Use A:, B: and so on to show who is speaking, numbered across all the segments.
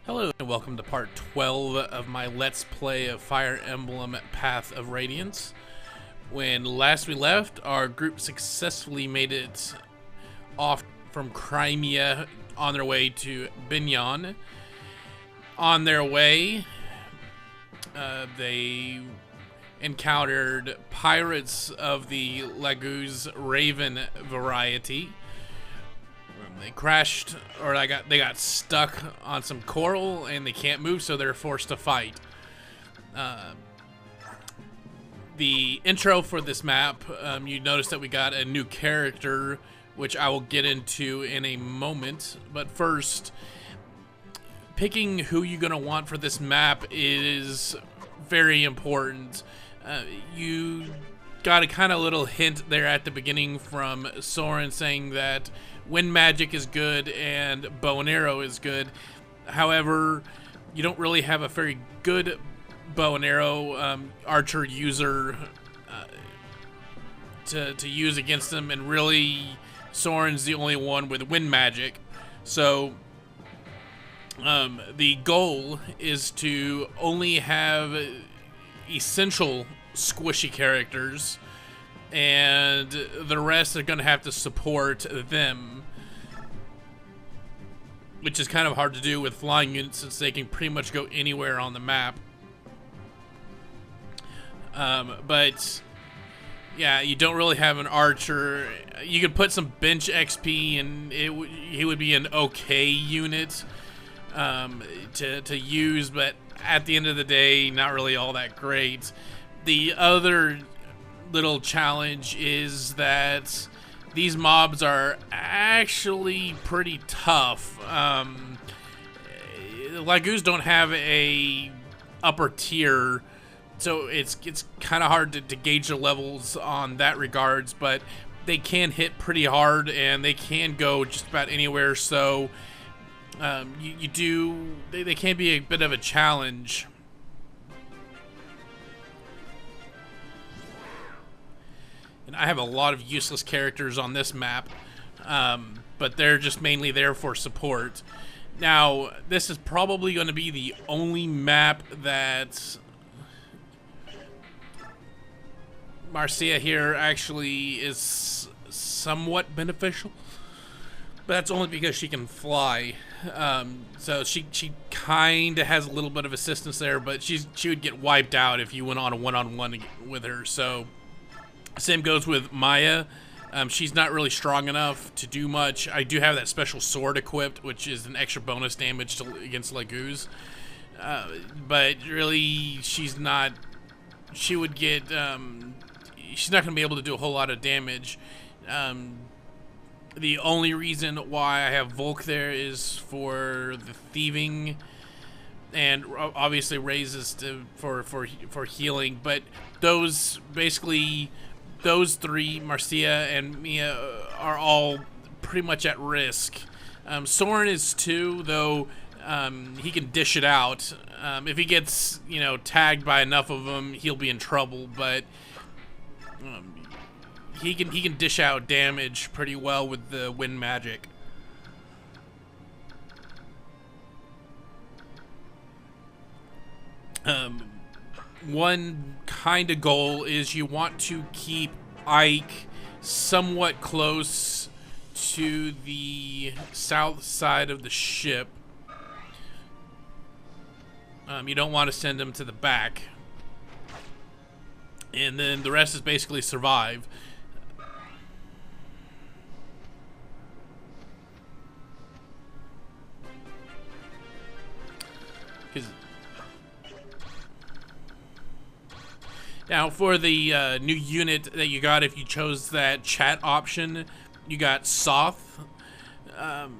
A: Hello and welcome to part 12 of my Let's Play of Fire Emblem Path of Radiance. When last we left, our group successfully made it off from Crimea on their way to Binyan. On their way, they encountered pirates of the Laguz Raven variety. They crashed, or they got stuck on some coral, and they can't move, so they're forced to fight. The intro for this map, you notice that we got a new character, which I will get into in a moment. But first, picking who you're going to want for this map is very important. You got a kind of little hint there at the beginning from Soren saying that wind magic is good and bow and arrow is good. However, you don't really have a very good bow and arrow archer user to use against them, and really Soren's the only one with wind magic. So the goal is to only have essential squishy characters, and the rest are going to have to support them, which is kind of hard to do with flying units since they can pretty much go anywhere on the map. But yeah, you don't really have an archer. You could put some bench XP and he would be an okay unit to use, but at the end of the day, not really all that great. The other little challenge is that these mobs are actually pretty tough. Laguz don't have a upper tier, so it's kind of hard to gauge the levels on that regards, but they can hit pretty hard and they can go just about anywhere, so they can be a bit of a challenge. And I have a lot of useless characters on this map, but they're just mainly there for support. Now, this is probably going to be the only map that Marcia here actually is somewhat beneficial, but that's only because she can fly. So she kind of has a little bit of assistance there, but she would get wiped out if you went on a one-on-one with her. So same goes with Maya. She's not really strong enough to do much. I do have that special sword equipped, which is an extra bonus damage against Laguz. But really, she's not. She would get. She's not going to be able to do a whole lot of damage. The only reason why I have Volk there is for the thieving, and obviously raises for healing. But those basically. Those three, Marcia and Mia, are all pretty much at risk. Soren is too, though he can dish it out. If he gets, tagged by enough of them, he'll be in trouble. But he can dish out damage pretty well with the wind magic. One kind of goal is you want to keep Ike somewhat close to the south side of the ship. You don't want to send him to the back. And then the rest is basically survive. Now, for the new unit that you got, if you chose that chat option, you got Soth.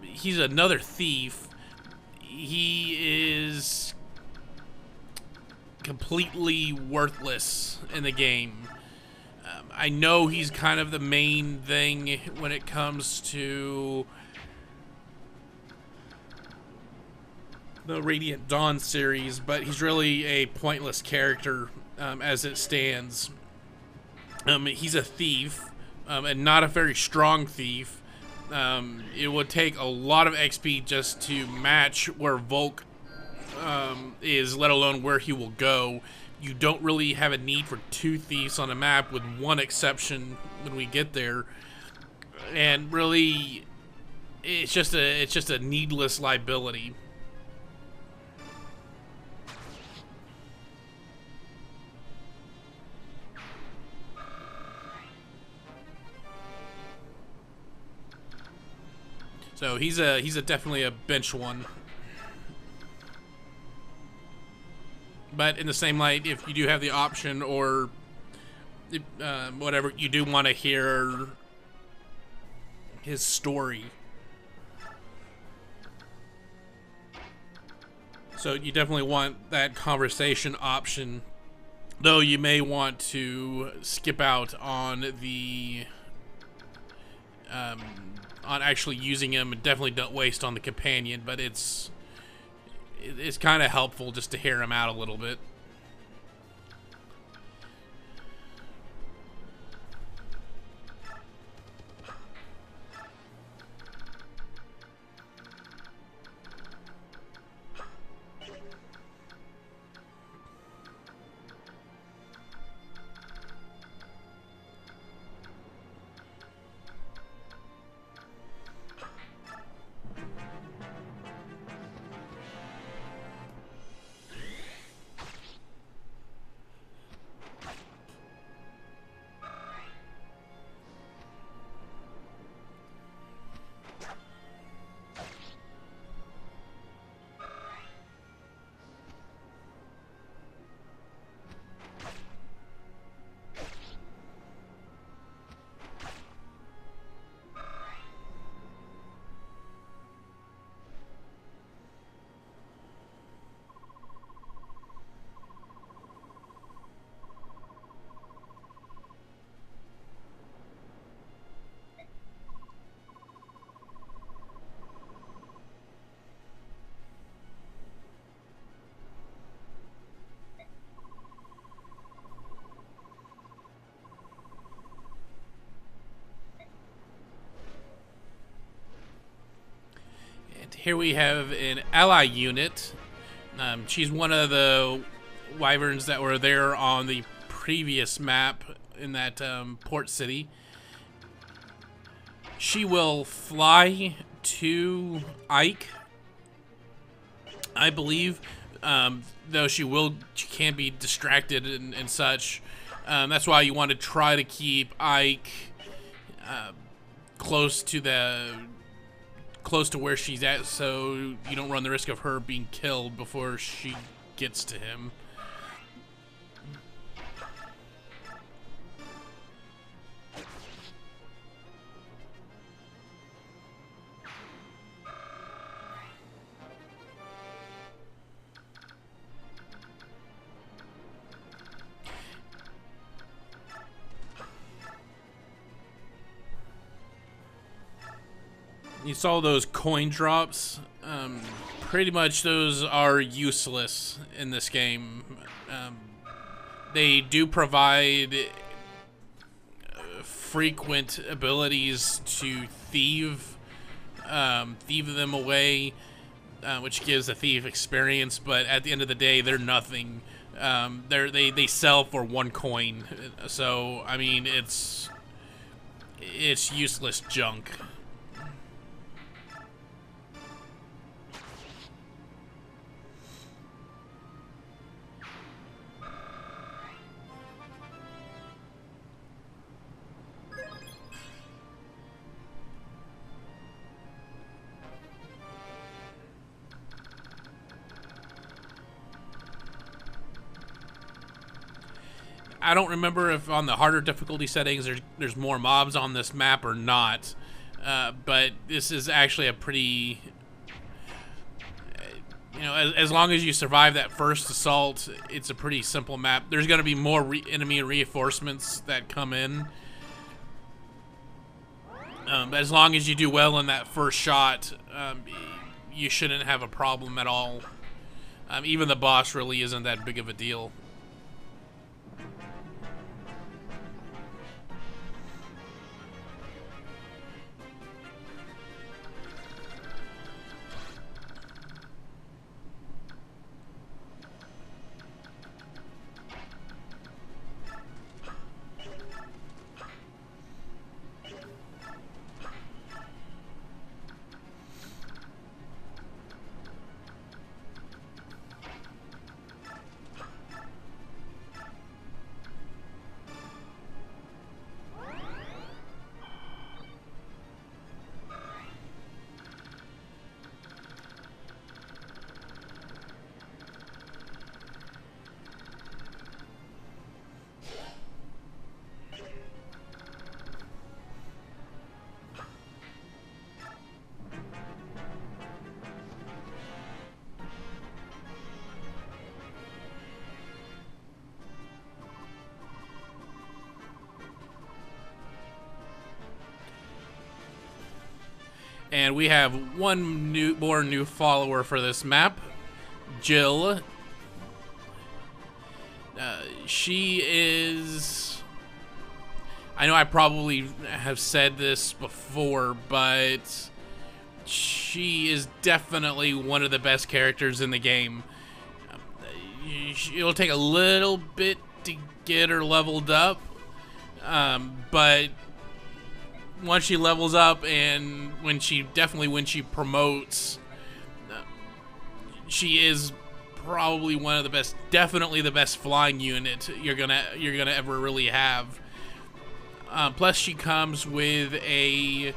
A: He's another thief. He is completely worthless in the game. I know he's kind of the main thing when it comes to the Radiant Dawn series, but he's really a pointless character as it stands. He's a thief, and not a very strong thief. It would take a lot of XP just to match where Volk is, let alone where he will go. You don't really have a need for 2 thieves on a map, with one exception when we get there. And really, it's just a needless liability. So he's definitely a bench one. But in the same light, if you do have the option, or whatever, you do want to hear his story. So you definitely want that conversation option. Though you may want to skip out on the on actually using him, and definitely don't waste on the companion, but it's kind of helpful just to hear him out a little bit. Here we have an ally unit. She's one of the wyverns that were there on the previous map in that port city. She will fly to Ike, I believe, though she can be distracted and such. That's why you want to try to keep Ike close to where she's at, so you don't run the risk of her being killed before she gets to him. You saw those coin drops. Pretty much those are useless in this game. They do provide frequent abilities to thieve them away, which gives the thief experience, but at the end of the day, they're nothing. They sell for 1 coin, so I mean it's useless junk. I don't remember if on the harder difficulty settings there's more mobs on this map or not, but this is actually a pretty, as long as you survive that first assault, it's a pretty simple map. There's going to be more enemy reinforcements that come in, but as long as you do well in that first shot, you shouldn't have a problem at all. Even the boss really isn't that big of a deal. And we have one new follower for this map, Jill. She is... I know I probably have said this before, but she is definitely one of the best characters in the game. It'll take a little bit to get her leveled up, but once she levels up and when she promotes, she is probably one of the best, definitely the best flying unit you're gonna ever really have. Plus, she comes with I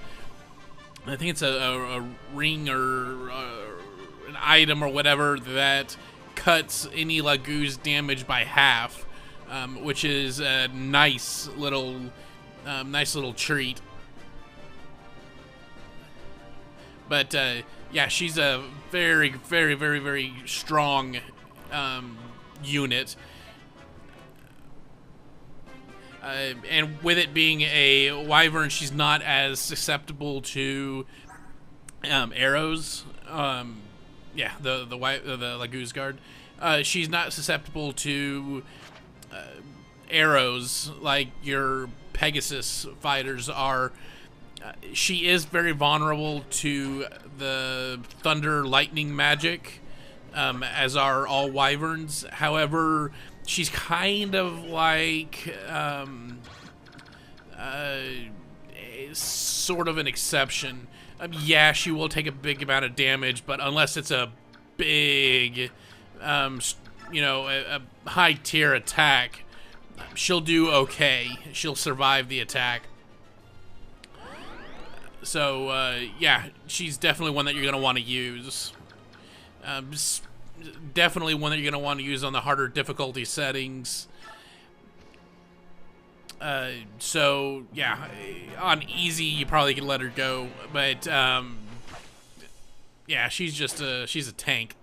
A: think it's a ring or an item or whatever that cuts any Lagoo's damage by half, which is a nice little treat. But yeah, she's a very, very, very, very strong unit. And with it being a wyvern, she's not as susceptible to arrows. Yeah, the Lagoo's guard. She's not susceptible to arrows like your Pegasus fighters are. She is very vulnerable to the thunder lightning magic, as are all wyverns. However, she's kind of like sort of an exception. Yeah, she will take a big amount of damage, but unless it's a big, a high tier attack, she'll do okay. She'll survive the attack. So, yeah, she's definitely one that you're going to want to use. Definitely one that you're going to want to use on the harder difficulty settings. So, yeah, on easy, you probably can let her go. But, yeah, she's a tank.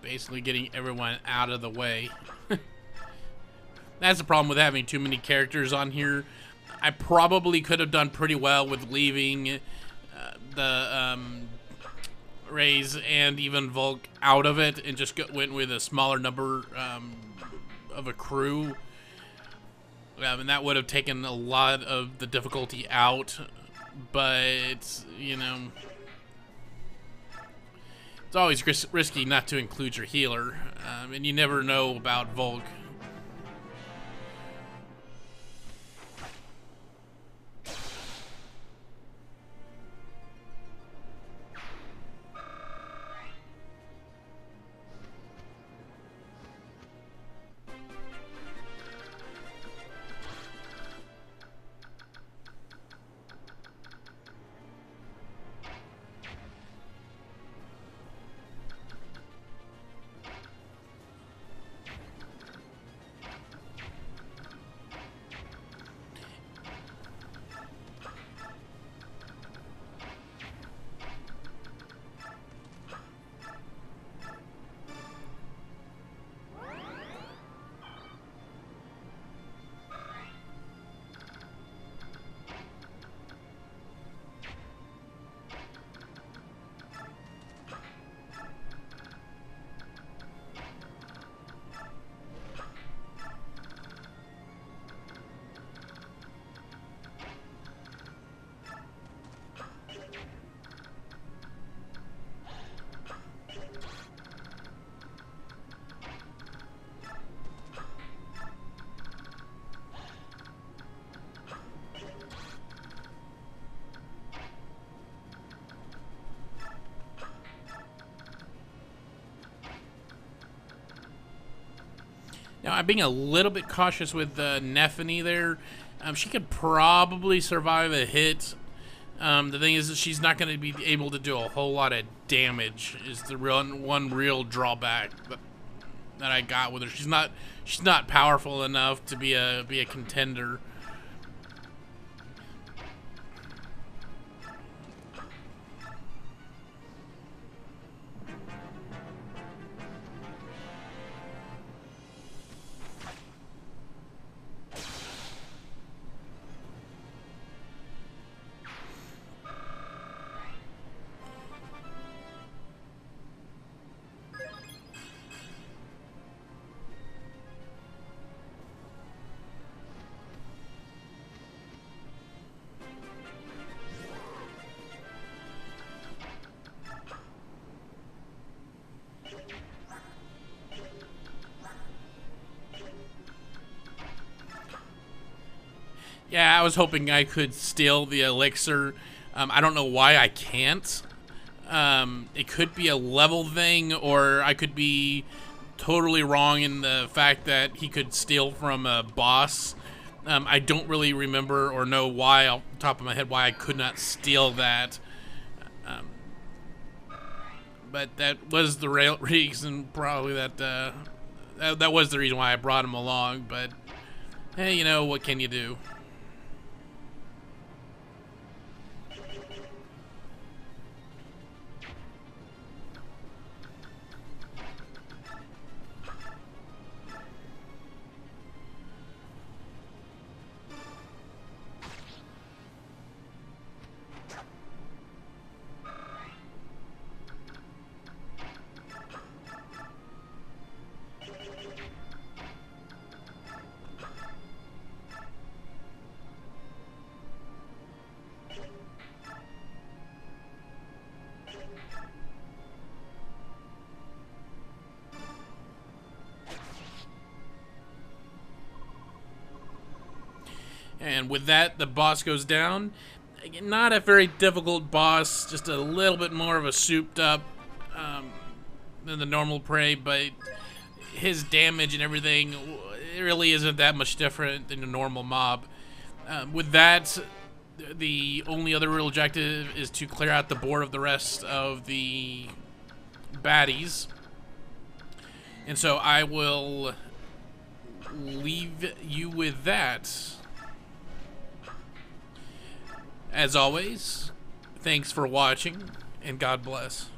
A: Basically getting everyone out of the way. That's the problem with having too many characters on here. I probably could have done pretty well with leaving the Rays and even Volk out of it and just went with a smaller number of a crew. And that would have taken a lot of the difficulty out. But, you know, it's always risky not to include your healer, and you never know about Volk. Now, I'm being a little bit cautious with Nephany there. She could probably survive a hit. The thing is that she's not going to be able to do a whole lot of damage. Is the one real drawback that I got with her. She's not powerful enough to be a contender. Yeah, I was hoping I could steal the elixir. I don't know why I can't. It could be a level thing, or I could be totally wrong in the fact that he could steal from a boss. I don't really remember or know why, off the top of my head, why I could not steal that. But that was the reason, probably, that was the reason why I brought him along. But, hey, you know, what can you do? And with that, the boss goes down. Again, not a very difficult boss, just a little bit more of a souped up than the normal prey, but his damage and everything, it really isn't that much different than a normal mob. With that, the only other real objective is to clear out the board of the rest of the baddies. And so I will leave you with that. As always, thanks for watching, and God bless.